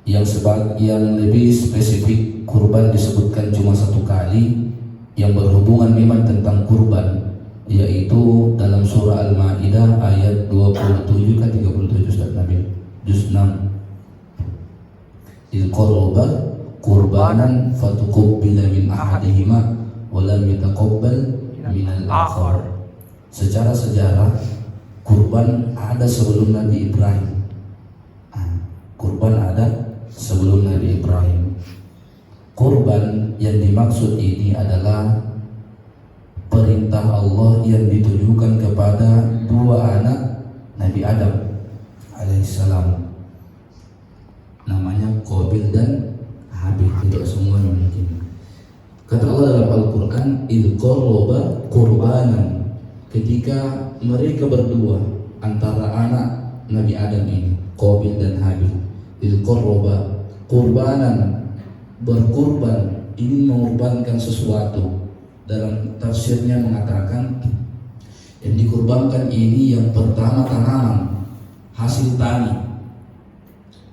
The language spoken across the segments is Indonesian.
yang lebih spesifik kurban disebutkan cuma satu kali, yang berhubungan memang tentang kurban, yaitu dalam surah Al-Maidah ayat 27 ke 37 Ustaz Nabil, juz 6. Il qarraba qurbanan fatuqabbala min ahadihima wa lam yataqabbal min al-akhar. Secara sejarah kurban ada sebelum Nabi Ibrahim. Kurban ada sebelum Nabi Ibrahim. Kurban yang dimaksud ini adalah perintah Allah yang ditujukan kepada dua anak Nabi Adam alaihissalam, namanya Qabil dan Habil. Tidak semuanya mungkin. Kata Allah dalam Al-Quran, il qarraba qurbanan, ketika mereka berdua antara anak Nabi Adam ini, Qabil dan Habil, il qarraba qurbanan, berkurban, ini mengorbankan sesuatu. Dalam tafsirnya mengatakan yang dikurbankan ini yang pertama tanaman, hasil tani.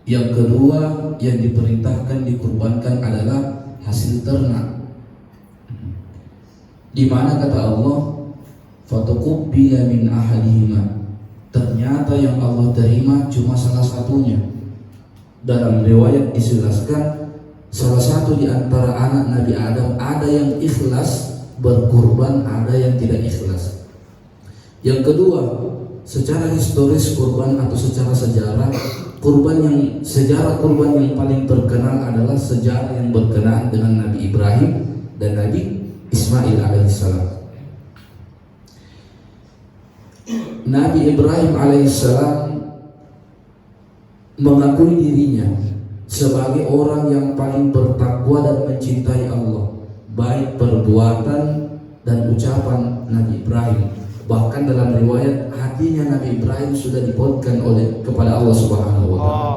Yang kedua yang diperintahkan dikurbankan adalah hasil ternak. Di mana kata Allah, fatuqabbala min ahadihima, ternyata yang Allah terima cuma salah satunya. Dalam riwayat dijelaskan salah satu di antara anak Nabi Adam ada yang ikhlas berkurban, ada yang tidak ikhlas. Yang kedua, secara historis kurban atau secara sejarah sejarah kurban yang paling terkenal adalah sejarah yang berkenaan dengan Nabi Ibrahim dan Nabi Ismail alaihissalam. Nabi Ibrahim alaihissalam mengakui dirinya sebagai orang yang paling bertakwa dan mencintai Allah, baik perbuatan dan ucapan Nabi Ibrahim. Bahkan dalam riwayat hatinya Nabi Ibrahim sudah dipautkan kepada Allah Subhanahu wa taala.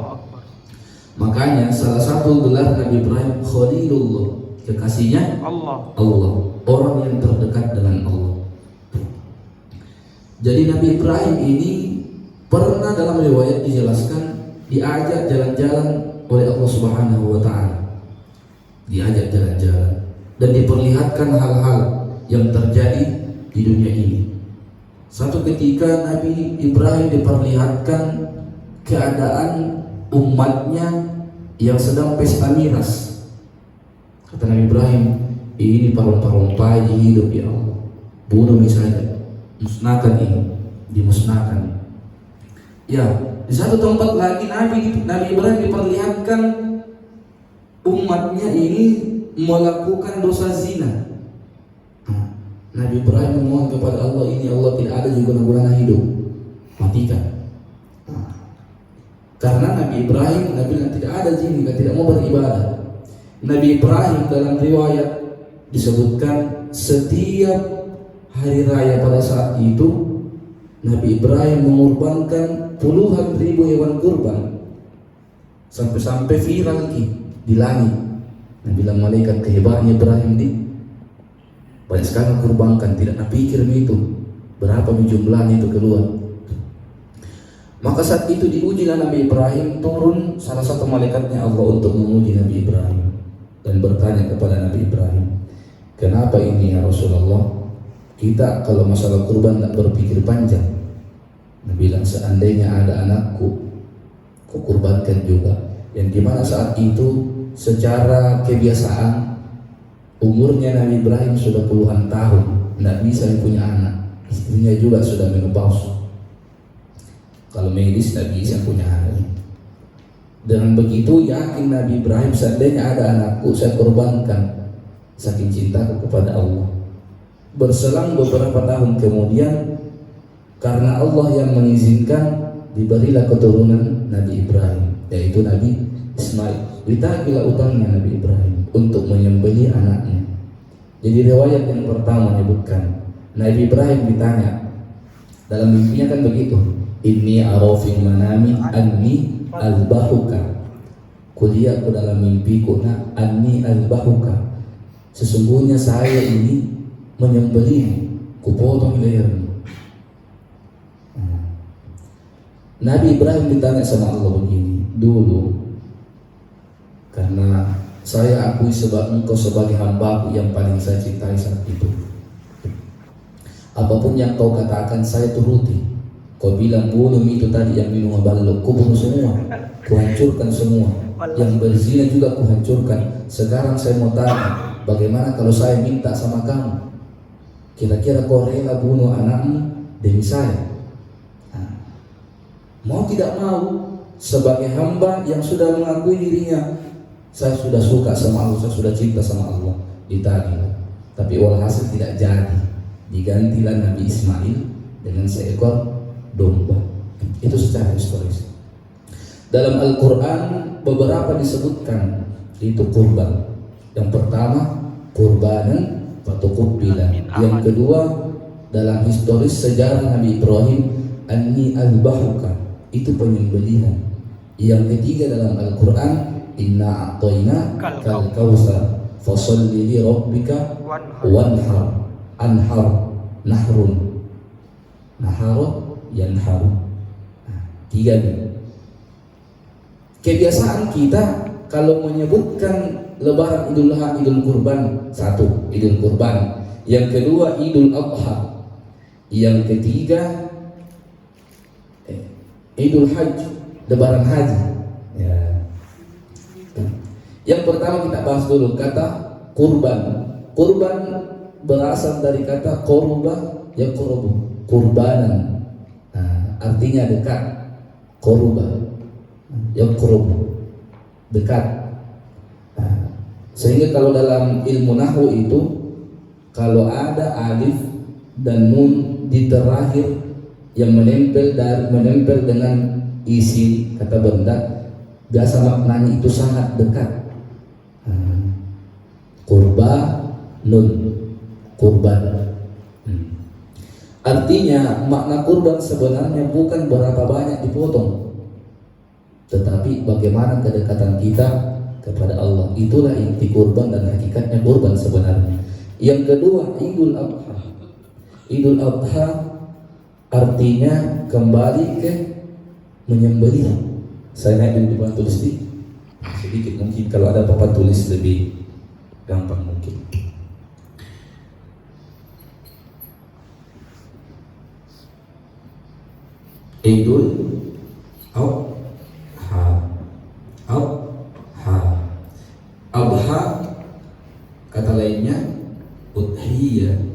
Makanya salah satu gelar Nabi Ibrahim Khalilullah, kekasihnya Allah, orang yang terdekat dengan Allah. Jadi Nabi Ibrahim ini pernah dalam riwayat dijelaskan diajak jalan-jalan oleh Allah Subhanahu wa taala. Diajak jalan-jalan dan diperlihatkan hal-hal yang terjadi di dunia ini. Satu ketika Nabi Ibrahim diperlihatkan keadaan umatnya yang sedang pesta miras. Kata Nabi Ibrahim, ini paron-paron hidup ya Allah, bunuh saja, musnahkan ini, dimusnahkan. Ya, di satu tempat lagi Nabi Ibrahim diperlihatkan umatnya ini melakukan dosa zina. Nabi Ibrahim memohon kepada Allah, ini Allah tidak ada juga guna hidup, matikan. Karena Nabi Ibrahim, Nabi bilang tidak ada jin, tidak mau beribadah. Nabi Ibrahim dalam riwayat disebutkan setiap hari raya pada saat itu Nabi Ibrahim mengorbankan puluhan ribu hewan kurban, sampai-sampai viral di langit. Nabi bilang malaikat kehebatannya Ibrahim di banyak sekali kurbankan, tidak napikir itu berapa jumlahnya itu keluar. Maka saat itu diujilah Nabi Ibrahim, turun salah satu malaikatnya Allah untuk menguji Nabi Ibrahim dan bertanya kepada Nabi Ibrahim, kenapa ini ya Rasulullah? Kita kalau masalah kurban tak berpikir panjang. Nabi bilang, seandainya ada anakku, ku kurbankan juga. Yang dimana saat itu secara kebiasaan umurnya Nabi Ibrahim sudah puluhan tahun, tidak bisa punya anak. Istrinya juga sudah menopause. Kalau medis tidak bisa punya anak. Dengan begitu yakin Nabi Ibrahim, seandainya ada anakku saya korbankan, saking cintaku kepada Allah. Berselang beberapa tahun kemudian, karena Allah yang mengizinkan, diberilah keturunan Nabi Ibrahim, yaitu Nabi Ismail. Ditagilah utangnya Nabi Ibrahim untuk menyembelih anaknya. Jadi riwayat yang pertama menyebutkan Nabi Ibrahim ditanya dalam mimpinya kan begitu, inni arafil manami anni albahuka, kuliahku dalam mimpiku anni albahuka, sesungguhnya saya ini menyembelih, kupotong lehermu. Nabi Ibrahim ditanya sama Allah begini, dulu karena saya akui engkau sebagai hambaku yang paling saya cintai saat itu. Apapun yang kau katakan saya turuti. Kau bilang bunuh itu tadi yang minum balok, ku bunuh semua, ku hancurkan semua. Yang berzina juga ku hancurkan. Sekarang saya mau tanya, bagaimana kalau saya minta sama kamu? Kira-kira kau rela bunuh anakmu demi saya? Mau tidak mau, sebagai hamba yang sudah mengakui dirinya, saya sudah suka sama Allah, saya sudah cinta sama Allah, ditagih. Tapi walhasil tidak jadi. Digantilah Nabi Ismail dengan seekor domba. Itu secara historis. Dalam Al-Quran beberapa disebutkan itu kurban. Yang pertama kurbanan fatuqubila. Yang kedua dalam historis sejarah Nabi Ibrahim, anni azbahuka, itu penyembelihan. Yang ketiga dalam Al-Quran, inna a'tayna kal kautsar fasholli li rabbika wanhar. Anhar, nahrun, naharo, yanharu. Tiga nih. Kebiasaan kita kalau menyebutkan Lebaran Idul Adha, Idul Kurban, satu Idul Kurban, yang kedua Idul Adha, yang ketiga Idul Haji, Lebaran Haji. Ya. Yang pertama kita bahas dulu kata kurban. Kurban berasal dari kata qurba yaqrubu, kurbanan. Artinya dekat. Qurba yaqrubu, dekat. Sehingga kalau dalam ilmu nahwu itu, kalau ada alif dan nun di terakhir yang menempel dengan isi kata benda, biasa maknanya itu sangat dekat. Qurba nun, kurban. Artinya makna kurban sebenarnya bukan berapa banyak dipotong, tetapi bagaimana kedekatan kita kepada Allah. Itulah inti kurban dan hakikatnya kurban sebenarnya. Yang kedua Idul Adha. Idul Adha artinya kembali ke menyembelih. Saya naik di papan tulis sedikit, mungkin kalau ada papan tulis lebih gampang mungkin. Idul Adha. Adha kata lainnya udhiyatun.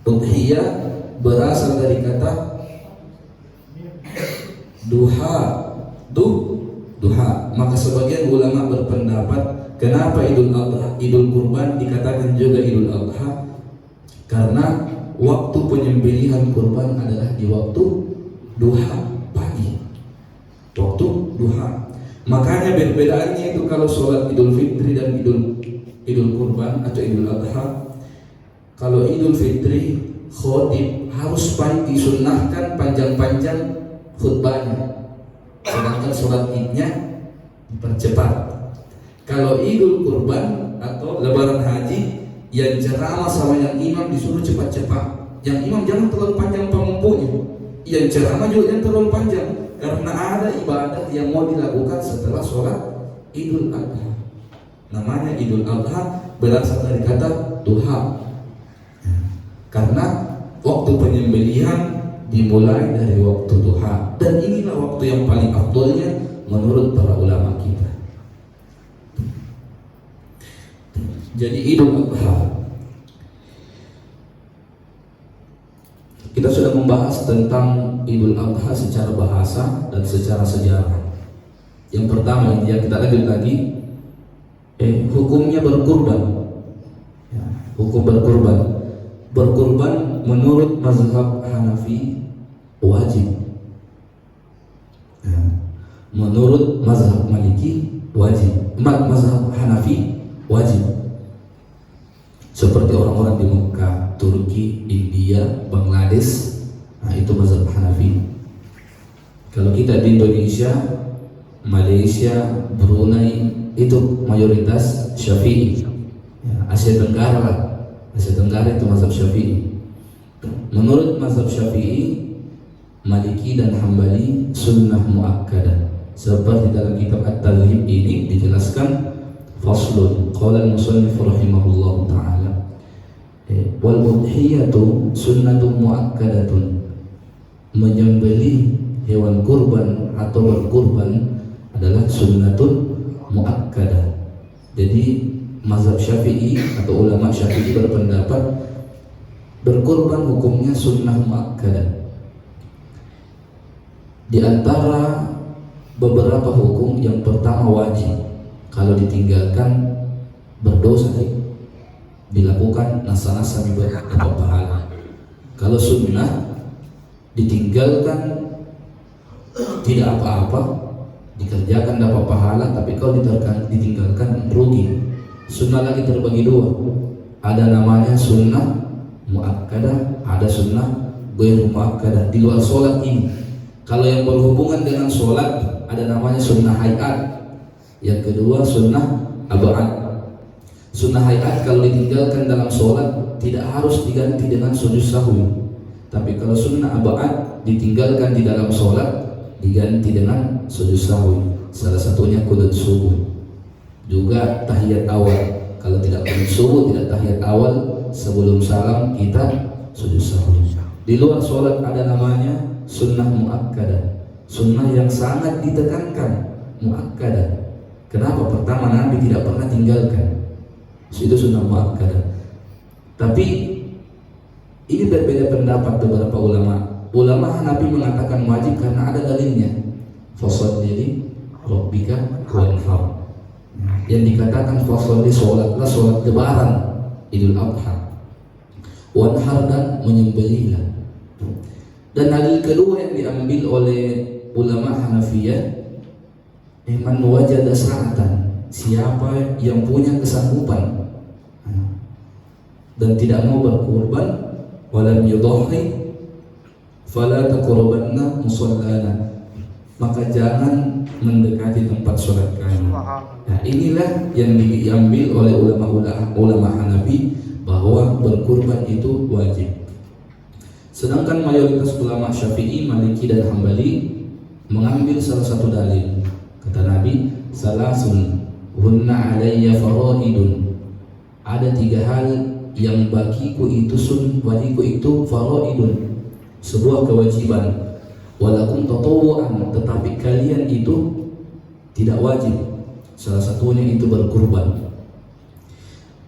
Udhiyah berasal dari kata duha. Maka sebagian ulama berpendapat kenapa Idul Adha, Idul Kurban dikatakan juga Idul Adha, karena waktu penyembelihan kurban adalah di waktu duha pagi, waktu duha. Makanya perbedaannya itu kalau sholat Idul Fitri dan Idul Kurban atau Idul Adha. Kalau Idul Fitri khotib harus disunnahkan panjang-panjang khutbahnya, sedangkan sholat idnya dipercepat. Kalau Idul Kurban atau Lebaran Haji, yang ceramah sama yang imam disuruh cepat-cepat. Yang imam jangan terlalu panjang pemumpunya, yang ceramah juga jangan terlalu panjang, karena ada ibadah yang mau dilakukan setelah sholat Idul Adha. Namanya Idul Adha berasal dari kata duha, karena waktu penyembelihan dimulai dari waktu duha, dan inilah waktu yang paling afdolnya menurut para ulama kita. Jadi Idul Adha, kita sudah membahas tentang Idul Adha secara bahasa dan secara sejarah. Yang pertama yang kita lanjut lagi, hukumnya berkurban. Hukum berkurban. Berkurban menurut mazhab Hanafi wajib. Menurut mazhab Maliki wajib. Mazhab Hanafi wajib. Seperti orang-orang di Mekah, Turki, India, Bangladesh, itu mazhab Hanafi. Kalau kita di Indonesia, Malaysia, Brunei, itu mayoritas Syafi'i. Asia Tenggara itu mazhab Syafi'i. Menurut mazhab Syafi'i, Maliki dan Hambali sunnah muakkadah. Seperti dalam kitab At-Targhib ini dijelaskan faslun qala al-musannif rahimahullahu taala wal udhiyatu sunnatun muakkadatun. Menyembelih hewan kurban atau berkurban adalah sunnatun muakkadah. Jadi mazhab Syafi'i atau ulama Syafi'i berpendapat berkurban hukumnya sunnah muakkadah. Di antara beberapa hukum, yang pertama wajib, kalau ditinggalkan berdosa, dilakukan nasa-nasa dapat pahala. Kalau sunnah ditinggalkan tidak apa-apa, dikerjakan dapat pahala, tapi kalau ditinggalkan rugi. Sunnah lagi terbagi dua, ada namanya sunnah muakkadah, ada sunnah ghairu muakkadah. Di luar sholat ini, kalau yang berhubungan dengan sholat ada namanya sunnah hayat. Yang kedua sunnah ab'ad. Sunnah hayat kalau ditinggalkan dalam sholat tidak harus diganti dengan sujud sahwi. Tapi kalau sunnah ab'ad ditinggalkan di dalam sholat diganti dengan sujud sahwi. Salah satunya qunut subuh. Juga tahiyat awal. Kalau tidak qunut subuh, tidak tahiyat awal, sebelum salam kita sujud sahwi. Di luar sholat ada namanya sunnah muakkadah. Sunnah yang sangat ditekankan, muakkadah. Kenapa? Pertama, Nabi tidak pernah tinggalkan. Itu sunnah muakkadah. Tapi ini berbeda pendapat beberapa ulama. Ulama Hanafi mengatakan wajib karena ada dalilnya. Fasholli li rabbika wanhar. Yang dikatakan fasholli, sholatlah sholat lebaran Idul Adha. Wanhar dan menyembelihlah. Dan dalil kedua yang diambil oleh ulama Hanafiyah, man wajada sa'atan, siapa yang punya kesanggupan dan tidak mau berkurban, walam yudhi fala taqrabanna musallana, maka jangan mendekati tempat sholat kami. Nah, inilah yang diambil oleh ulama Hanafi bahwa berkurban itu wajib. Sedangkan mayoritas ulama Syafi'i, Maliki dan Hambali mengambil salah satu dalil. Kata Nabi, salasun hunna alayya faraidun. Ada 3 hal yang bagiku itu faraidun, sebuah kewajiban. Walakum tatawu'an, tetapi kalian itu tidak wajib. Salah satunya itu berkurban.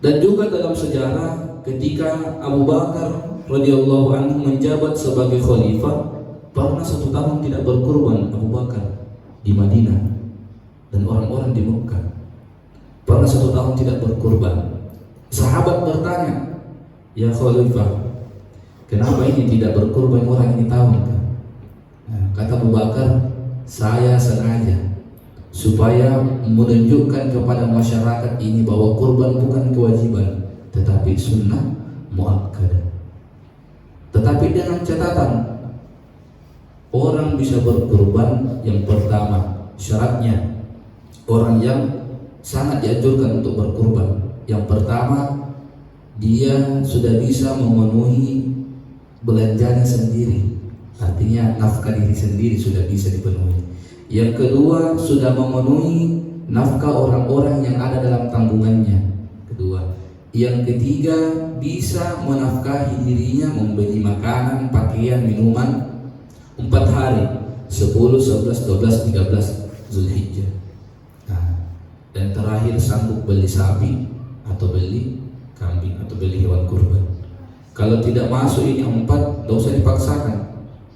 Dan juga dalam sejarah ketika Abu Bakar radhiyallahu anhu menjabat sebagai khalifah, pernah 1 tahun tidak berkurban Abu Bakar di Madinah dan orang-orang di Mekah. Pernah 1 tahun tidak berkurban. Sahabat bertanya, ya khalifah, kenapa ini tidak berkurban orang ini tahu? Nah, kata Abu Bakar, saya sengaja supaya menunjukkan kepada masyarakat ini bahwa kurban bukan kewajiban tetapi sunnah muakkadah. Tetapi dengan catatan, orang bisa berkurban yang pertama syaratnya, orang yang sangat dianjurkan untuk berkurban. Yang pertama, dia sudah bisa memenuhi belanjanya sendiri, artinya nafkah diri sendiri sudah bisa dipenuhi. Yang kedua, sudah memenuhi nafkah orang-orang yang ada dalam tanggungannya. Kedua. Yang ketiga, bisa menafkahi dirinya, membeli makanan, pakaian, minuman 4 hari, 10, 11, 12, 13 Zulhijjah. Nah, dan terakhir sanggup beli sapi atau beli kambing atau beli hewan kurban. Kalau tidak masuk ini 4, tidak usah dipaksakan,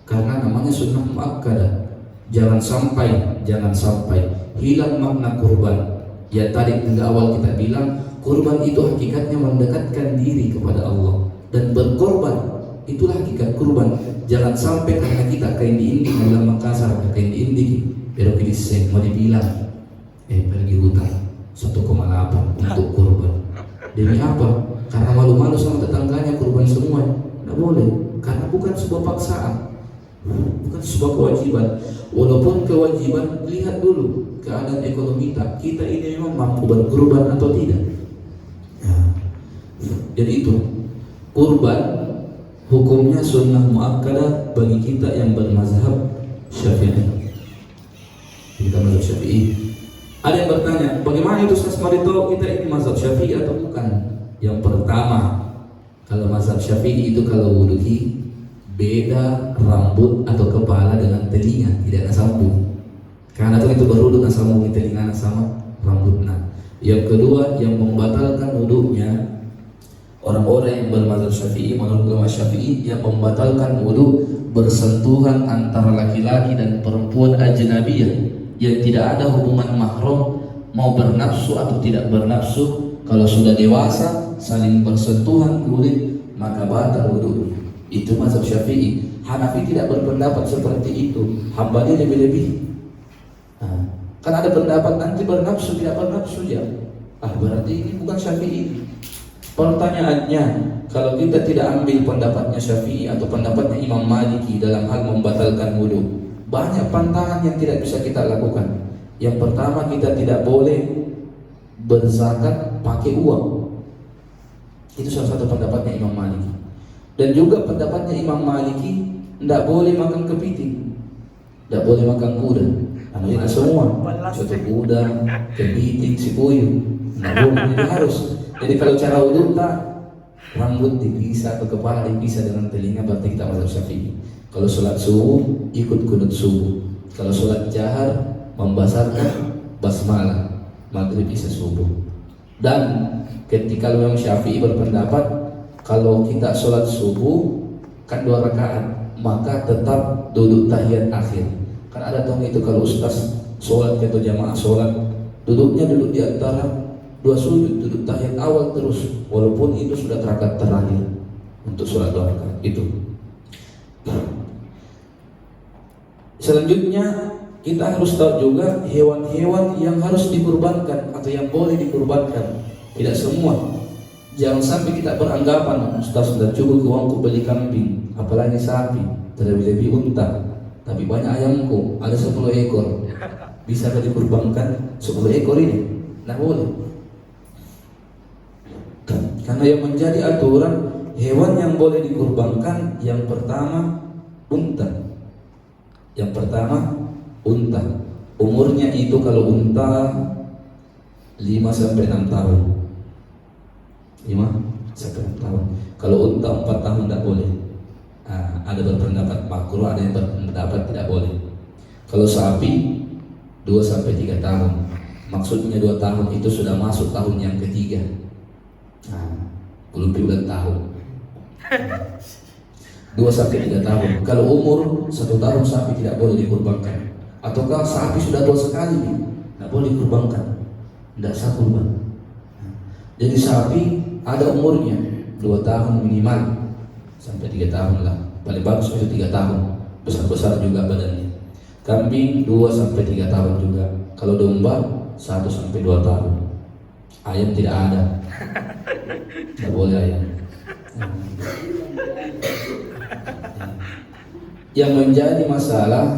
karena namanya sunnah muakkadah. Jangan sampai hilang makna kurban. Ya tadi di awal kita bilang, kurban itu hakikatnya mendekatkan diri kepada Allah, dan berkorban itulah hakikat kurban. Jangan sampai karena kita kain diindik dalam Makassar, kain diindik pero kilisen mau dibilang pergi hutan 1,8 untuk kurban. Demi apa? Karena malu-malu sama tetangganya kurban semua. Tidak boleh, karena bukan sebuah paksaan, bukan sebuah kewajiban. Walaupun kewajiban, lihat dulu keadaan ekonomi kita ini memang mampu berkurban atau tidak. Jadi itu kurban hukumnya sunnah muakkadah bagi kita yang bermazhab Syafi'i. Kita mazhab Syafi'i. Ada yang bertanya, bagaimana itu Ustaz Marito, kita ini mazhab Syafi'i atau bukan? Yang pertama, kalau mazhab Syafi'i itu kalau wuduhi beda rambut atau kepala dengan telinga, tidak ada sambung. Karena itu berwudu dengan sambung telinga sama rambutnya. Yang kedua, yang membatalkan wudunya orang-orang yang bermazhab Syafi'i, menurut ulama Syafi'i, yang membatalkan wudu bersentuhan antara laki-laki dan perempuan ajnabiyah yang tidak ada hubungan mahram, mau bernafsu atau tidak bernafsu, kalau sudah dewasa saling bersentuhan kulit maka batal wudu. Itu mazhab Syafi'i. Hanafi tidak berpendapat seperti itu. Hambali lebih-lebih. Kan ada pendapat nanti bernafsu tidak bernafsu ya. Berarti ini bukan Syafi'i. Pertanyaannya, kalau kita tidak ambil pendapatnya Syafi'i atau pendapatnya Imam Maliki dalam hal membatalkan wudu, banyak pantangan yang tidak bisa kita lakukan. Yang pertama, kita tidak boleh berzakat pakai uang. Itu salah satu pendapatnya Imam Maliki. Dan juga pendapatnya Imam Maliki, tidak boleh makan kepiting, tidak boleh makan kuda. Tidak semua, contoh kuda, kepiting, si puyuh, tidak boleh, ini harus. Jadi kalau cara wudhu tak, rambut dipisah atau kepala dipisah dengan telinga, berarti kita mazhab Syafi'i. Kalau sholat subuh ikut kunut subuh. Kalau sholat jahar membasarkan basmalah, maghrib isya subuh. Dan ketika Imam Syafi'i berpendapat kalau kita sholat subuh kan 2 rakaat, maka tetap duduk tahiyat akhir. Kan ada tahu itu kalau ustaz sholat atau jamaah sholat, duduknya duduk di antara 2 sujud, duduk tahiyat awal terus, walaupun itu sudah rakaat terakhir untuk sholat 2 rakaat itu. Selanjutnya kita harus tahu juga hewan-hewan yang harus dikurbankan atau yang boleh dikurbankan. Tidak semua. Jangan sampai kita beranggapan Ustaz sudah cukup uangku beli kambing, apalagi sapi, terlebih-lebih unta. Tapi banyak ayamku, ada 10 ekor. Bisa dikurbankan 10 ekor ini? Nah boleh. Karena yang menjadi aturan hewan yang boleh dikurbankan yang pertama unta. Yang pertama unta. Umurnya itu kalau unta 5-6 tahun. 5-6 tahun. Kalau unta 4 tahun tidak boleh. Ada berpendapat makruh, ada yang berpendapat tidak boleh. Kalau sapi 2-3 tahun. Maksudnya 2 tahun itu sudah masuk tahun yang ketiga. Belum bulan tahun. 2-3 tahun. Kalau umur 1 tahun sapi tidak boleh dikurbankan. Ataukah sapi sudah tua sekali, tidak boleh dikurbankan, tidak sah kurban. Jadi sapi ada umurnya 2 tahun minimal sampai 3 tahun lah. Paling bagus itu 3 tahun. Besar-besar juga badannya. Kambing 2-3 tahun juga. Kalau domba 1-2 tahun. Ayam tidak ada. Tidak boleh ayam. Yang menjadi masalah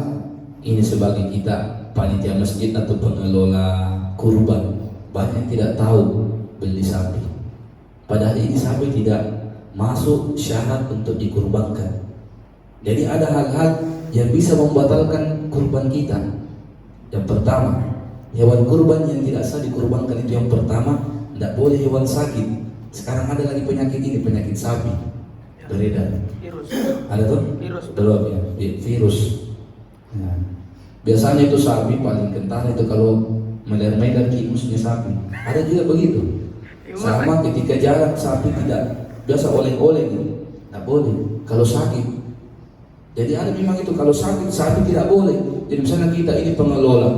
ini sebagai kita panitia masjid atau pengelola kurban, banyak tidak tahu beli sapi. Padahal ini sapi tidak masuk syarat untuk dikurbankan. Jadi ada hal-hal yang bisa membatalkan kurban kita. Yang pertama, hewan kurban yang tidak sah dikurbankan itu yang pertama, tidak boleh hewan sakit. Sekarang ada lagi penyakit ini, penyakit sapi beredar. Virus. Ada tuh? Virus. Belum ya? Virus. Nah, biasanya itu sapi paling kental itu kalau meler-meler kimusnya sapi. Ada juga begitu. Sama ketika jalan sapi tidak biasa oleng-oleng, tidak boleh. Kalau sakit. Jadi ada memang itu kalau sakit sapi tidak boleh. Jadi misalnya kita ini pengelola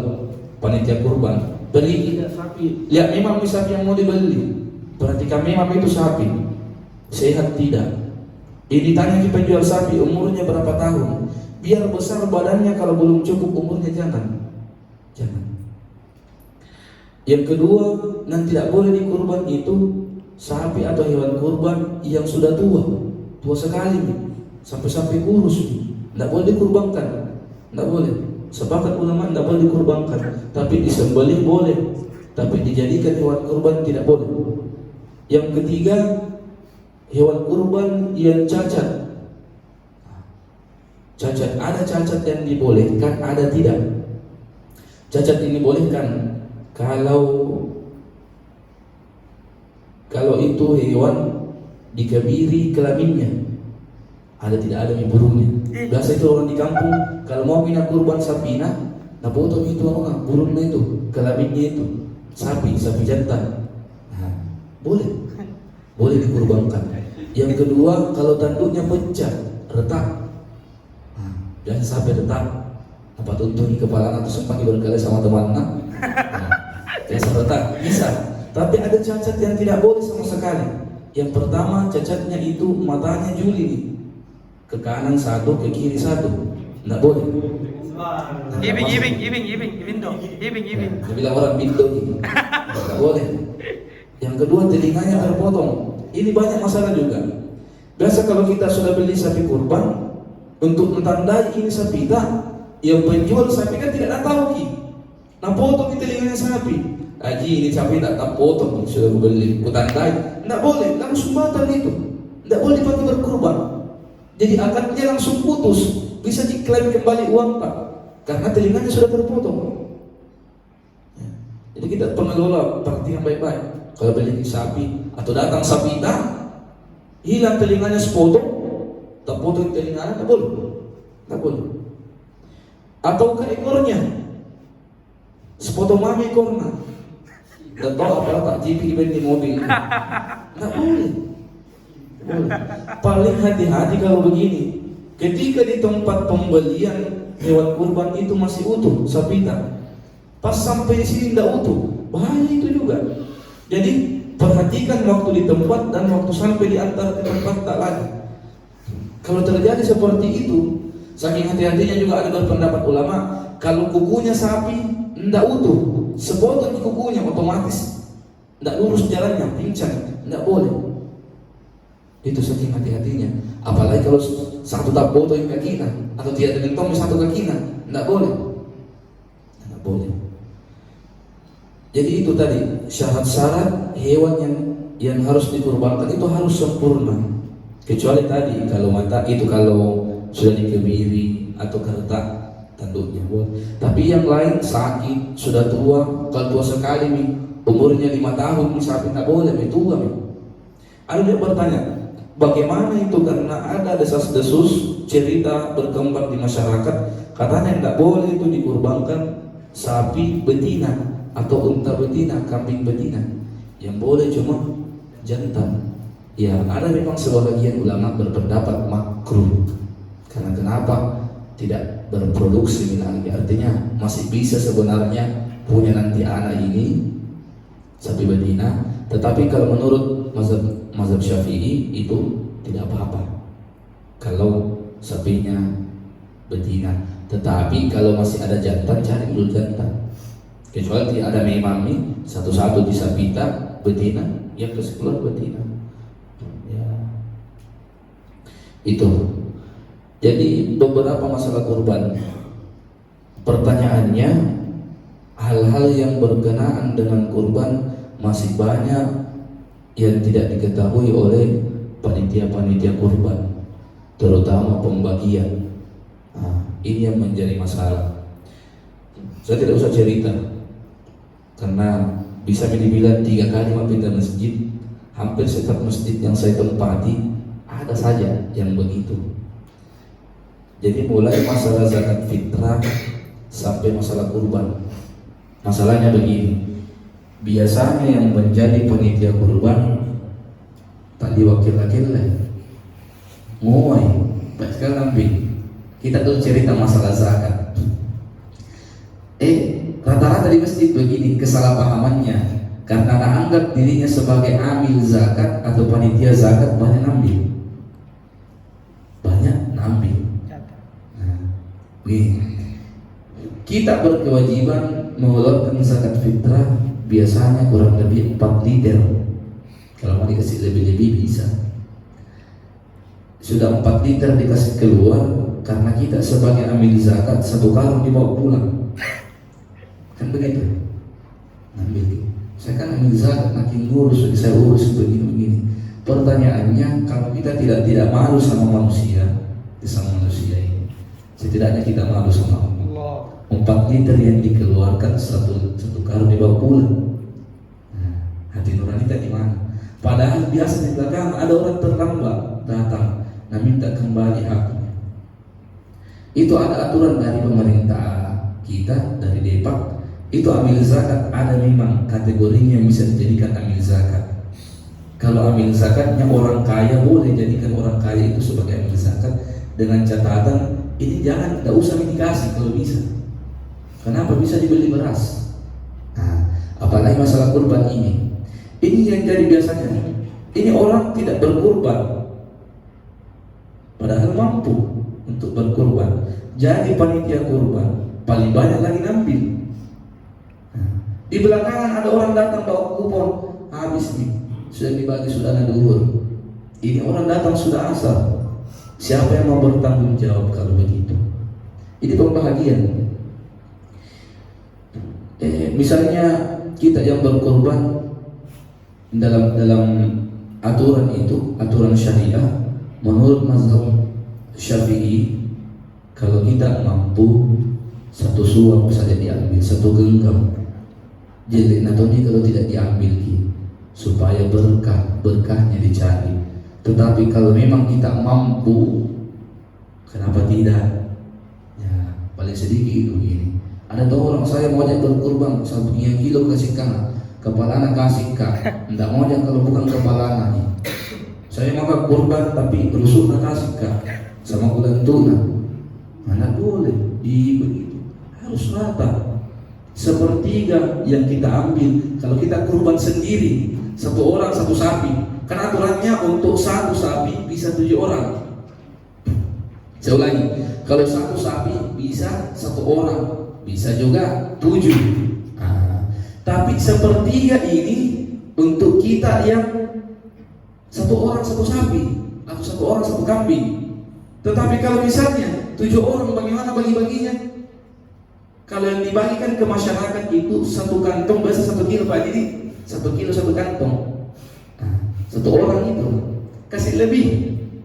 panitia kurban, beli tidak sapi. Lihat memang sapi yang mau dibeli. Perhatikan memang itu sapi sehat tidak. Ini tanya di penjual sapi umurnya berapa tahun. Biar besar badannya, kalau belum cukup umurnya jangan. Yang kedua, nanti tidak boleh dikurban itu sapi atau hewan kurban yang sudah tua sekali sampai kurus. Tidak boleh dikurbankan. Tidak boleh. Sepakat ulama tidak boleh dikurbankan. Tapi disembelih boleh. Tapi dijadikan hewan kurban tidak boleh. Yang ketiga, hewan kurban yang cacat Cacat, ada cacat yang dibolehkan, ada tidak. Cacat ini dibolehkan kalau itu hewan dikebiri kelaminnya, ada tidak ada yang burungnya. Biasa itu orang di kampung kalau mau minat kurban sapi nah potong itu burungnya itu, kelaminnya itu, sapi jantan. Nah, boleh dikurbankan. Yang kedua, kalau tanduknya pecah, retak. Nah, biasa sapi retak, apa tuntungi kepala atau sempat berkali sama teman nah, biasa retak, bisa. Tapi ada cacat yang tidak boleh sama sekali. Yang pertama, cacatnya itu matanya juli nih, ke kanan satu, ke kiri satu, tidak boleh. Ibing dong. Bilang orang bindo gitu. Tidak boleh. Yang kedua, telinganya terpotong. Ini banyak masalah juga. Biasa kalau kita sudah beli sapi kurban, untuk mentandai ini sapi tak, yang penjual sapi kan tidak tahu ki. Nah potong di telinganya sapi. Haji ini sapi tak potong, sudah beli, kutandai. Tidak boleh, langsung batal itu. Tidak boleh dipakai berkurban. Jadi akadnya langsung putus, bisa diklaim kembali uang pak, karena telinganya sudah terpotong. Jadi kita pengelola perhatikan baik-baik. Kalau beli sapi atau datang sapi tak hilang telinganya sepotong, tak potong telinganya, tak boleh. Atau ke ekornya, sepotong mami ekornya, dan tahu apa tak jipi di mobil, tak boleh. Paling hati-hati kalau begini. Ketika di tempat pembelian hewan kurban itu masih utuh sapi tak, pas sampai di sini tidak utuh, bahaya itu juga. Jadi perhatikan waktu di tempat dan waktu sampai di antara tempat tak lagi. Kalau terjadi seperti itu, saking hati-hatinya juga ada berpendapat ulama, kalau kukunya sapi tidak utuh, sepotong di kukunya otomatis tidak lurus jalannya, pincang, tidak boleh. Itu saking hati-hatinya. Apalagi kalau satu tak potong kakinya atau tidak digentong satu kakinya, tidak boleh. Tidak boleh. Jadi itu tadi syarat-syarat hewan yang harus dikurbankan itu harus sempurna. Kecuali tadi kalau mata itu kalau sudah dikebiri atau retak tanduknya boleh. Tapi yang lain sakit, sudah tua, kalau tua sekali nih, umurnya 5 tahun sapi tidak boleh, tua nih. Ada yang bertanya, bagaimana itu? Karena ada desas-desus cerita berkembang di masyarakat, katanya tidak boleh itu dikurbankan sapi betina atau unta betina, kambing betina. Yang boleh cuma jantan. Ya, ada memang sebagian ulama berpendapat makruh. Karena kenapa? Tidak berproduksi lagi, artinya masih bisa sebenarnya punya nanti anak ini sapi betina. Tetapi kalau menurut mazhab Syafi'i itu tidak apa-apa kalau sapinya betina. Tetapi kalau masih ada jantan, cari dulu jantan. Kecuali tidak ada memami satu-satu bisa pita betina, yang keseluruhan betina. Ya. Itu. Jadi beberapa masalah kurban. Pertanyaannya, hal-hal yang berkenaan dengan kurban masih banyak yang tidak diketahui oleh panitia-panitia kurban, terutama pembagian. Nah, ini yang menjadi masalah. Saya tidak usah cerita, karena bisa dibilang 3 kali mampir masjid, hampir setiap masjid yang saya tempati ada saja yang begitu. Jadi mulai masalah zakat fitrah sampai masalah kurban. Masalahnya begini, biasanya yang menjadi panitia kurban tadi wakil-wakil lah, ngomong, sekarang kita tuh cerita masalah zakat. Rata-rata di masjid begini kesalahpahamannya, karena anggap dirinya sebagai amil zakat atau panitia zakat banyak ngambil. Kita berkewajiban mengeluarkan zakat fitrah biasanya kurang lebih 4 liter. Kalau mau dikasih lebih-lebih bisa. Sudah 4 liter dikasih keluar, karena kita sebagai amil zakat 1 karung dibawa pulang. Kan begitu. Ambil. Saya kan amil zakat, makin ngurus, saya urus begini-begini. Pertanyaannya, kalau kita tidak malu sama manusia ini, Setidaknya kita malu sama Allah. 4 liter yang dikeluarkan satu karung dibawa pulang. Nah, hati nurani kita di mana? Padahal biasa di belakang ada orang terlambat datang, nah minta kembali haknya. Itu ada aturan dari pemerintah kita, dari Depak. Itu amil zakat ada memang kategorinya yang bisa dijadikan amil zakat. Kalau amil zakatnya orang kaya, boleh jadikan orang kaya itu sebagai amil zakat, dengan catatan ini tidak usah dikasih kalau bisa. Kenapa? Bisa dibeli beras. Nah, apalagi masalah kurban ini yang jadi biasanya, ini orang tidak berkurban padahal mampu untuk berkurban, jadi panitia kurban paling banyak lagi ngambil. Nah, di belakangan ada orang datang bawa kupon, habis nih, sudah dibagi, sudah ada duhur. Ini orang datang sudah asal. Siapa yang mau bertanggung jawab kalau begitu? Ini pembahagian. Misalnya kita yang berkorban dalam aturan itu, aturan syariah, menurut mazhab Syafi'i, kalau kita mampu 1 suap saja diambil, 1 genggam. Jadi natoni kalau tidak diambil supaya berkahnya dicari. Tetapi kalau memang kita mampu, kenapa tidak? Ya, paling sedikit itu gini. Ada tuh orang, saya mau ajak berkurban 1 kilo kasih kepala kasih tidak mau ajak kalau bukan kepala nih. Saya mau kurban tapi rusuk kasih sama bulan tuna. Mana boleh begitu, harus rata. 1/3 yang kita ambil. Kalau kita kurban sendiri, 1 orang 1 sapi, kan aturannya untuk 1 sapi bisa 7 orang. Saya ulangi, kalau 1 sapi bisa 1 orang, bisa juga 7. Tapi 1/3 ini untuk kita yang 1 orang 1 sapi atau 1 orang 1 kambing. Tetapi kalau misalnya 7 orang, bagaimana bagi-baginya? Kalau yang dibagikan ke masyarakat itu 1 kantong, biasa 1 kilo Pak, jadi 1 kilo 1 kantong. 1 orang itu kasih lebih,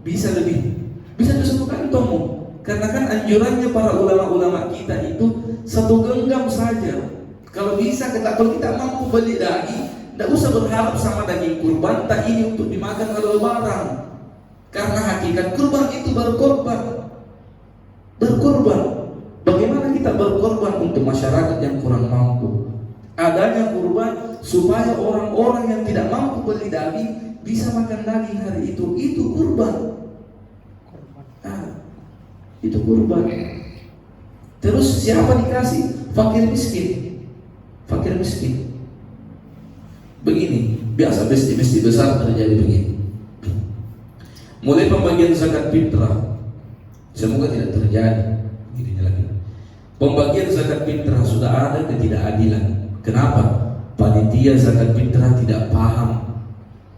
bisa juga 1 kantong. Karena kan anjurannya para ulama-ulama kita itu 1 genggam saja. Kalau bisa, kalau kita mampu beli daging, tidak usah berharap sama daging kurban tak ini untuk dimakan kalau lebaran. Karena hakikat kurban itu berkorban. Bagaimana kita berkorban untuk masyarakat yang kurang mampu? Adanya kurban supaya orang-orang yang tidak mampu beli daging bisa makan daging hari itu kurban. Itu kurban. Terus siapa dikasih? Fakir miskin. Begini, biasa masjid besar terjadi begini. Mulai pembagian zakat fitrah, semoga tidak terjadi. Pembagian zakat fitrah sudah ada ketidakadilan. Kenapa? Panitia zakat fitrah tidak paham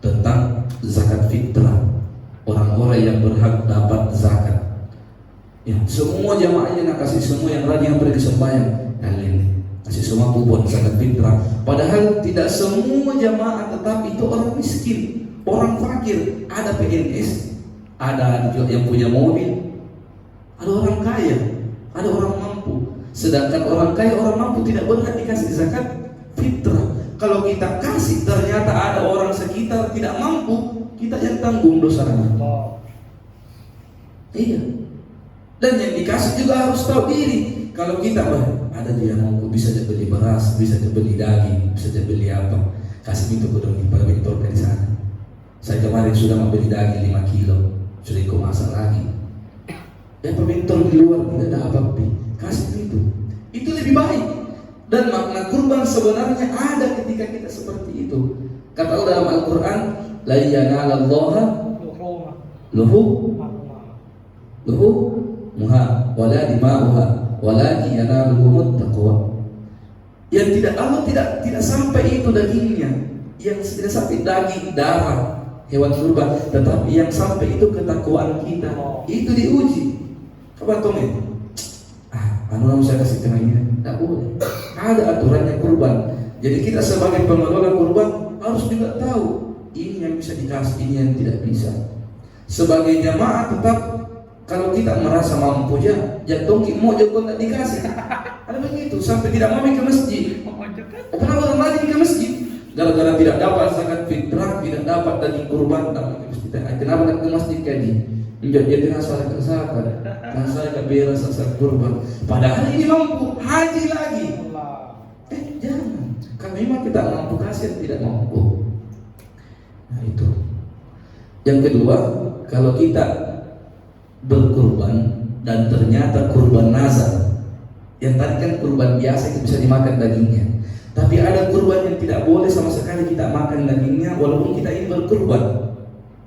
tentang zakat fitrah. Orang-orang yang berhak dapat zakat. Ya, semua jamaahnya nak kasih, semua yang rajin pergi sembahyang, kalian kasih semua kupon zakat fitrah. Padahal tidak semua jamaah tetap itu orang miskin, orang fakir. Ada PNS, ada yang punya mobil, ada orang kaya, ada orang mampu. Sedangkan orang kaya, orang mampu tidak berhak dikasih zakat fitrah. Kalau kita kasih ternyata ada orang sekitar tidak mampu, kita yang tanggung dosanya. Iya. Dan yang dikasih juga harus tahu diri. Kalau kita ada dia mampu, bisa beli beras, bisa beli daging, bisa beli apa, kasih itu ke doni, pada bentor di sana. Saya kemarin sudah mau beli daging 5 kilo, sudah ikut masak lagi. Ya pemintor di luar tidak ada apa-apa, kasih itu lebih baik. Dan makna kurban sebenarnya ada ketika kita seperti itu. Kata Allah dalam Al-Quran, la yanalallaha luhumuha wala dima'uha walakin yanaluhumut taqwa. Yang Allah tidak sampai itu dagingnya, yang tidak sampai daging darah hewan kurban, tetapi yang sampai itu ketakwaan kita. Itu diuji. Kapan tome? Anu saya kasih tengahnya, tidak boleh. Ada aturannya kurban. Jadi kita sebagai pengelola kurban harus juga tahu ini yang bisa dikasih, ini yang tidak bisa. Sebagai jamaah tetap Kalau kita merasa mampu ya dongki mau jago tak dikasih. Ada begitu sampai tidak mau ke masjid. Pernah orang rajin ke masjid gara-gara tidak dapat zakat fitrah, tidak dapat daging kurban, tak ke masjid. Kenapa tak ke masjid kali? Menjadi terasa zakat, dan saya keberes zakat kurban. Padahal ini mampu haji lagi. Jangan. Kalau memang kita mampu kasih, tidak mampu. Nah itu. Yang kedua, kalau kita berkurban dan ternyata kurban nazar, yang tadi kan kurban biasa itu bisa dimakan dagingnya, tapi ada kurban yang tidak boleh sama sekali kita makan dagingnya walaupun kita ini berkurban,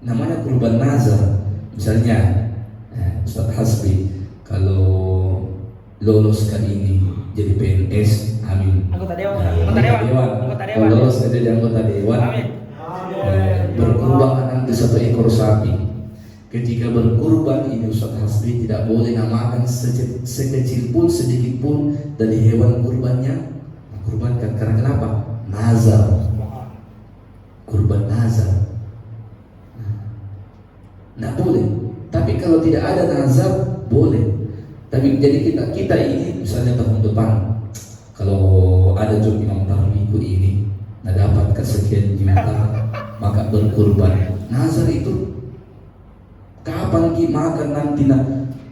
namanya kurban nazar. Misalnya Ustaz Hasbi kalau lolos kali ini jadi PNS, amin, anggota dewan, kalau lolos jadi anggota dewan, amin. Berkurban nanti 1 ekor sapi. Ketika berkurban ini Ustaz Hasbi tidak boleh namakan sekecil pun sedikit pun dari hewan kurbannya kurbankan. Karena kenapa? Nazar. Kurban nazar. Nah boleh. Tapi kalau tidak ada nazar boleh. Tapi jadi kita ini misalnya tahun depan kalau ada job Imam Tarwiku ini nah dapat kesekian juta maka berkurban. Nazar itu kapan kita makan nanti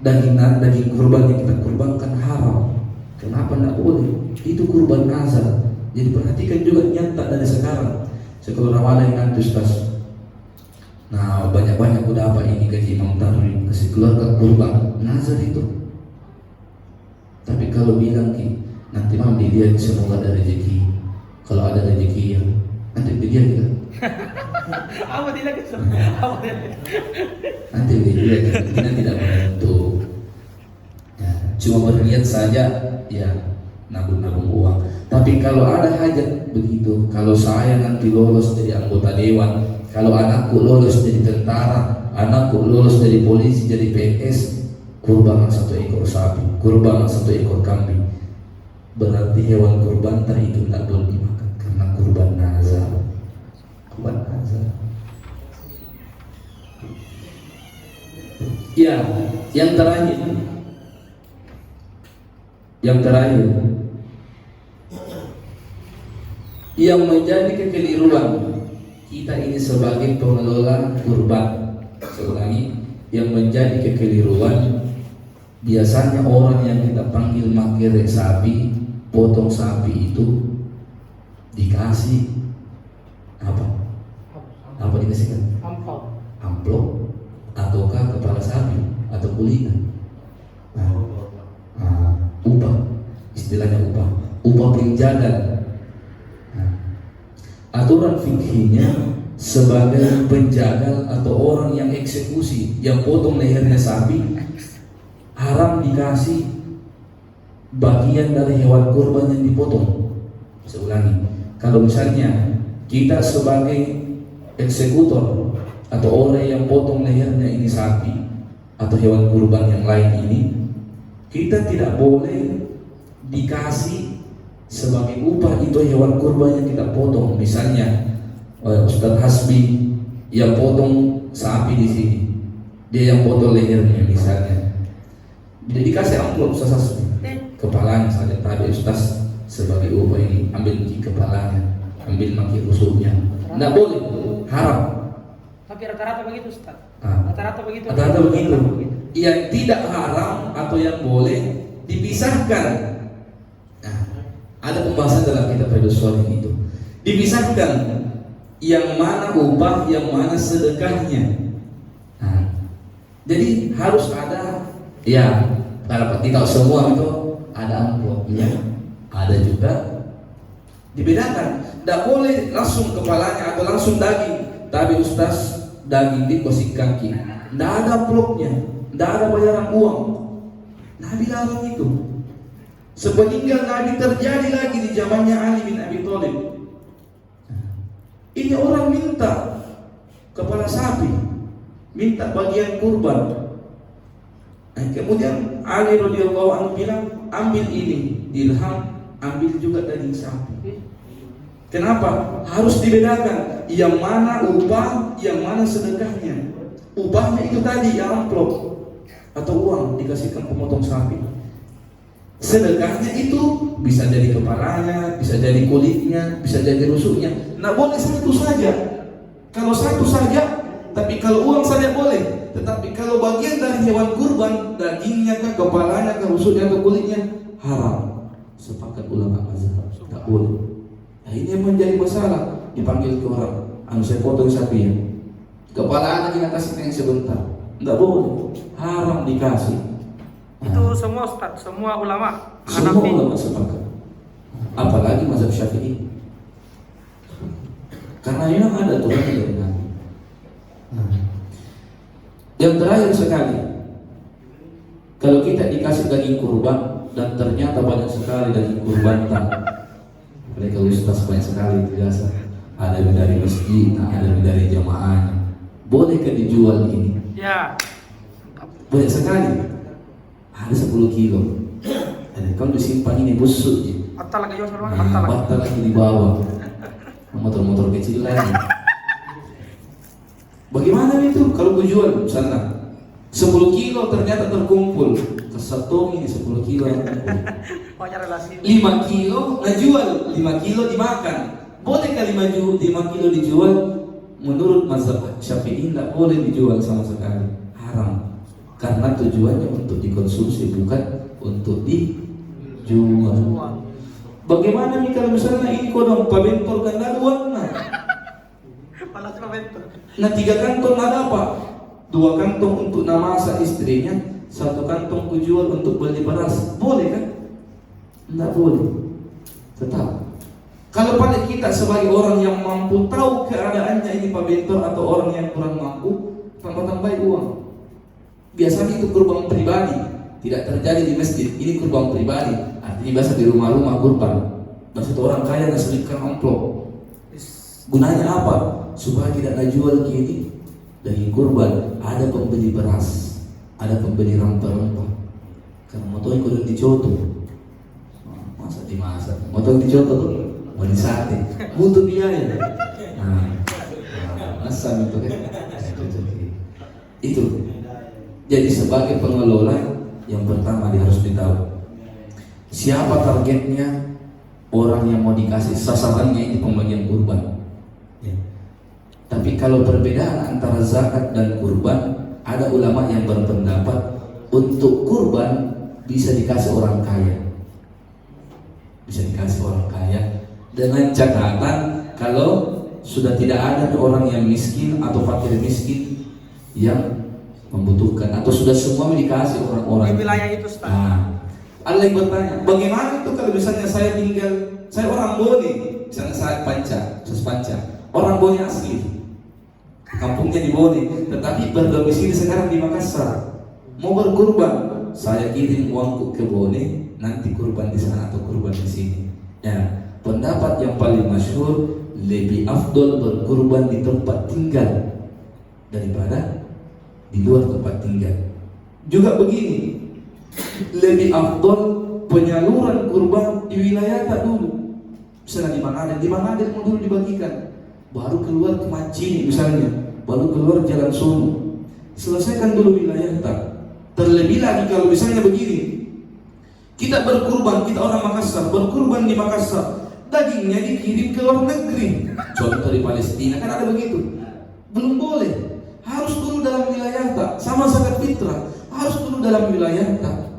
daging kurban yang kita kurbankan haram. Kenapa tidak boleh? Itu kurban nazar. Jadi perhatikan juga nyata dari sekarang. Sekolah Ramadan nanti Ustaz. Nah banyak-banyak udah apa ini gaji Imam Tarwi kasih keluarga kurban nazar itu. Tapi kalau bilang nanti mam dilihat semoga ada rezeki. Kalau ada rezeki ya nanti dilihat kita. Apa tidak bisa? Nanti dilihat kita tidak menentu. Ya, cuma berniat saja ya nabung-nabung uang. Tapi kalau ada hajat begitu, kalau saya nanti lolos jadi anggota dewan, kalau anakku lolos jadi tentara, anakku lolos jadi polisi, jadi PNS, kurban 1 ekor sapi, kurban 1 ekor kambing. Berarti hewan kurban tadi itu tidak boleh dimakan karena kurban nazar. Kurban nazar. Ya, yang terakhir. Yang menjadi kekeliruan kita ini sebagai pengelola kurban. Saya ulangi, yang menjadi kekeliruan biasanya orang yang kita panggil makere sapi, potong sapi itu dikasih apa? Apa dikasihkan? Amplop ataukah kepala sapi atau kulitnya? Upah, istilahnya upah penjagaan. Aturan fikihnya sebagai penjagal atau orang yang eksekusi, yang potong lehernya sapi, haram dikasih bagian dari hewan kurban yang dipotong. Saya ulangi, kalau misalnya kita sebagai eksekutor atau orang yang potong lehernya ini sapi atau hewan kurban yang lain ini, kita tidak boleh dikasih sebagai upah itu hewan kurban yang kita potong. Misalnya Ustaz Hasbi yang potong sapi di sini, dia yang potong lehernya misalnya, dia dikasih amplop Ustaz Hasbi, kepalanya saja tadi Ustaz sebagai upah ini ambil kepalanya, ambil maki rusuknya, tidak boleh, haram. Tapi rata-rata begitu Ustaz. Rata-rata begitu. Yang tidak haram atau yang boleh dipisahkan. Ada pembahasan dalam kitab Riyadhus Shalihin itu. Dipisahkan yang mana upah, yang mana sedekahnya. Jadi harus ada ya, kalau tidak semua itu ada amplopnya, ada juga dibedakan. Tidak boleh langsung kepalanya atau langsung daging. Tapi Ustaz daging dikasih kaki. Tidak ada amplopnya, tidak ada bayaran uang. Nabi larang itu. Sepeninggal Nabi terjadi lagi di zamannya Ali bin Abi Thalib. Ini orang minta kepala sapi, minta bagian kurban. Kemudian Ali radhiyallahu anhu bilang, ambil ini dirham, ambil juga daging sapi. Kenapa? Harus dibedakan yang mana upah, yang mana sedekahnya. Upahnya itu tadi ya amplop. atau uang dikasihkan pemotong sapi. Sedekahnya itu bisa jadi kepalanya, bisa jadi kulitnya, bisa jadi rusuknya. Nah boleh satu saja. Kalau satu saja, tapi kalau uang saja boleh. Tetapi kalau bagian dari hewan kurban, dagingnya kah, kepalanya kah, rusuknya kah, kulitnya, haram. Sepakat ulama mazhab, tak boleh. Nah ini yang menjadi masalah. Dipanggil ke orang, saya potong sapi ya. Kepala anak kita kasih yang sebentar, nggak boleh, haram dikasih. Itu semua Ustaz, semua ulama Semua Hanafi. ulama sepakat. Apalagi mazhab Syafi'i. Karena memang ada aturan dari Nabi. Yang terakhir sekali, kalau kita dikasih daging kurban dan ternyata banyak sekali daging kurban tak, mereka ustaz banyak sekali itu biasa. Ada dari masjid, ada dari jamaahnya. Bolehkah dijual ini? Ya. Banyak sekali. Ada 10 kilo. Dan kalau disimpan ini busuk je. Atta lagi jual sekarang, atta lagi. Batal lagi di bawah. Motor-motor kecil lagi. Bagaimana itu kalau gue jual misalnya 10 kilo ternyata terkumpul. Kesatu ini 10 kilo yang kumpul. Banyak relasi. 5 kilo ngejual, 5 kilo dimakan. Bolehkah 5 kilo dijual? Menurut mazhab Syafi'i tidak boleh dijual sama sekali. Haram. Karena tujuannya untuk dikonsumsi, bukan untuk dijual. Bagaimana nih kalau misalnya ini kodong pabentor kan ada warna? Panas pabentor. Nah 3 kantong ada apa? 2 kantong untuk namasak istrinya, 1 kantong kujual untuk beli beras. Boleh kan? Tidak boleh. Tetap. Kalau pada kita sebagai orang yang mampu tahu keadaannya ini pabentor atau orang yang kurang mampu, tambah-tambah uang. Biasanya itu kurban pribadi, tidak terjadi di masjid. Ini kurban pribadi, artinya biasa di rumah-rumah kurban. Maksud orang kaya ngeselipkan amplop. Gunanya apa? Supaya tidak dijual gini daging kurban. Ada pembeli beras, ada pembeli rempah-rempah. Karena motornya kudu dicoto. Masa dimasak, motor dicoto tuh mau disate, butuh biaya. Masa itu kan? Itu. Jadi sebagai pengelola yang pertama dia harus ditahu siapa targetnya, orang yang mau dikasih, sasarannya ini pembagian kurban. Ya. Tapi kalau perbedaan antara zakat dan kurban, ada ulama yang berpendapat untuk kurban bisa dikasih orang kaya, bisa dikasih orang kaya dengan catatan kalau sudah tidak ada orang yang miskin atau fakir miskin yang membutuhkan, atau sudah semua dikasih orang-orang Di wilayah itu Ustaz. Nah, ada yang bertanya, bagaimana itu kalau misalnya saya orang Bone, misalnya saya Panca, orang Bone asli, kampungnya di Bone, tetapi berdomisili sekarang di Makassar, mau berkurban, saya kirim uangku ke Bone, nanti kurban di sana atau kurban di sini. Ya, pendapat yang paling masyhur, lebih afdol berkurban di tempat tinggal daripada di luar tempat tinggal. Juga begini, lebih afdol penyaluran kurban di wilayah tak dulu. Misalnya di Manado mau dulu dibagikan, baru keluar ke Mancini misalnya, baru keluar Jalan Solo. Selesaikan dulu wilayah tak. Terlebih lagi kalau misalnya begini, kita berkurban, kita orang Makassar berkurban di Makassar, dagingnya dikirim ke luar negeri. Contoh di Palestina kan ada begitu. Belum boleh. Harus dulu dalam wilayah tak, sama zakat fitrah harus dulu dalam wilayah tak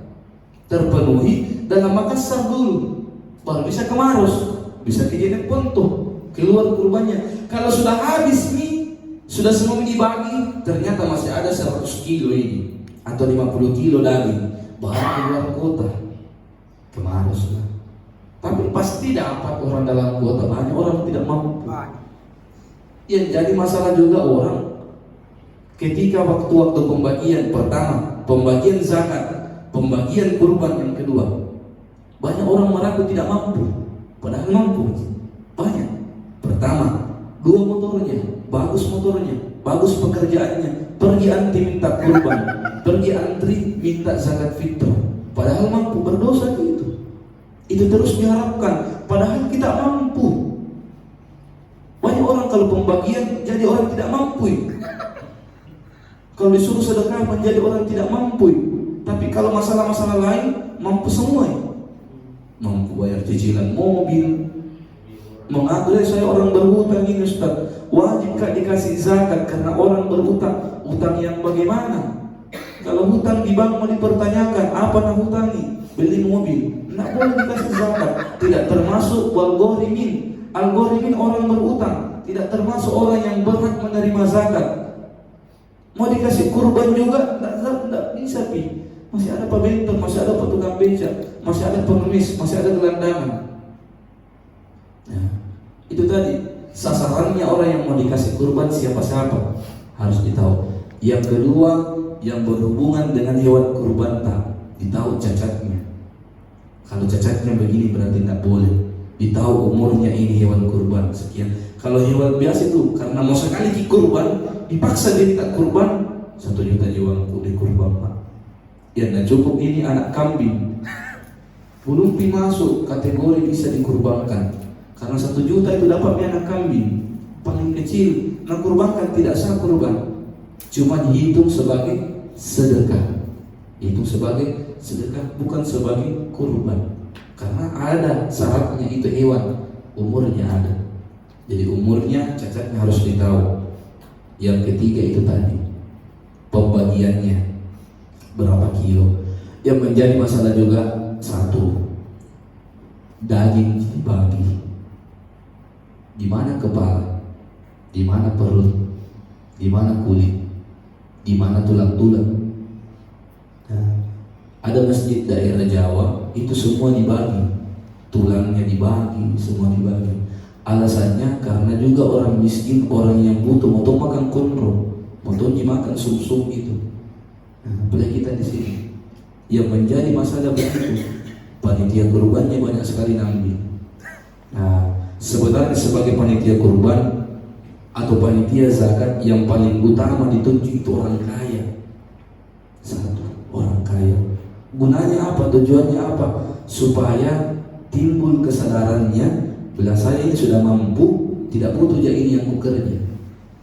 terpenuhi dalam Makassar dulu, baru bisa ke Maros, bisa ke Jeneponto, keluar kurbannya. Kalau sudah habis nih, sudah semua dibagi, ternyata masih ada 100 kilo ini atau 50 kilo daging, baru keluar kota ke Maros lah. Tapi pasti dapat orang dalam kota, banyak orang tidak mampu. Yang jadi masalah juga orang ketika waktu-waktu pembagian pertama, pembagian zakat, pembagian kurban yang kedua, banyak orang mengaku tidak mampu, padahal mampu. Banyak. Pertama, 2 motornya, bagus pekerjaannya, pergi antri minta kurban, pergi antri minta zakat fitrah, padahal mampu, berdosa gitu. Itu terus diharapkan, padahal kita mampu. Banyak orang kalau pembagian jadi orang tidak mampu. Kalau disuruh sedekah menjadi orang tidak mampu. Tapi kalau masalah-masalah lain mampu semua. Mampu bayar cicilan mobil. Mengaku saya orang berhutang ini Ustaz. Wajibkah dikasih zakat karena orang berhutang? Hutang yang bagaimana? Kalau hutang di bank mau dipertanyakan, apa nak hutangi? Beli mobil, tidak boleh dikasih zakat. Tidak termasuk wal-ghorimin. Al-ghorimin orang berhutang, tidak termasuk orang yang berhak menerima zakat. Mau dikasih kurban juga, tidak bisa pi. Masih ada pembentor, masih ada petukang beca, masih ada pengemis, masih ada gelandangan. Nah, itu tadi sasarannya orang yang mau dikasih kurban siapa-siapa harus ditahu. Yang kedua, yang berhubungan dengan hewan kurban tak ditahu cacatnya. Kalau cacatnya begini berarti tidak boleh. Ditahu umurnya ini hewan kurban sekian. Kalau hewan biasa itu karena mau sekali di kurban dipaksa dia tak kurban 1 juta uangku di kurban pak. Ya tidak cukup ini anak kambing. Belum masuk kategori bisa dikurbankan. Karena 1 juta itu dapatnya anak kambing paling kecil. Nah kurbankan tidak sah kurban. Cuma dihitung sebagai sedekah. Itu sebagai sedekah bukan sebagai kurban. Karena ada syaratnya itu hewan umurnya ada. Jadi umurnya cacatnya harus ditahu. Yang ketiga itu tadi pembagiannya berapa kilo. Yang menjadi masalah juga satu, daging dibagi. Di mana kepala, di mana perut, di mana kulit, di mana tulang-tulang. Ada masjid daerah Jawa itu semua dibagi, tulangnya dibagi, semua dibagi. Alasannya karena juga orang miskin, orang yang butuh mau makan konro, mau dimakan sum-sum itu. Apalagi kita di sini yang menjadi masalah begitu, panitia kurbannya banyak sekali ngambil. Nah, sebenarnya sebagai panitia kurban atau panitia zakat yang paling utama ditunjuk itu orang kaya. Satu, orang kaya. Gunanya apa? Tujuannya apa? Supaya timbul kesadarannya bila saya ini sudah mampu, tidak butuh ini yang kukerja,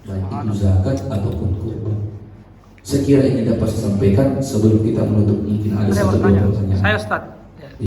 baik itu zakat ataupun kurban. Sekira ini dapat saya sampaikan sebelum kita menutup. Mungkin ada Saya satu mau tanya, dua pertanyaan. saya Ustaz,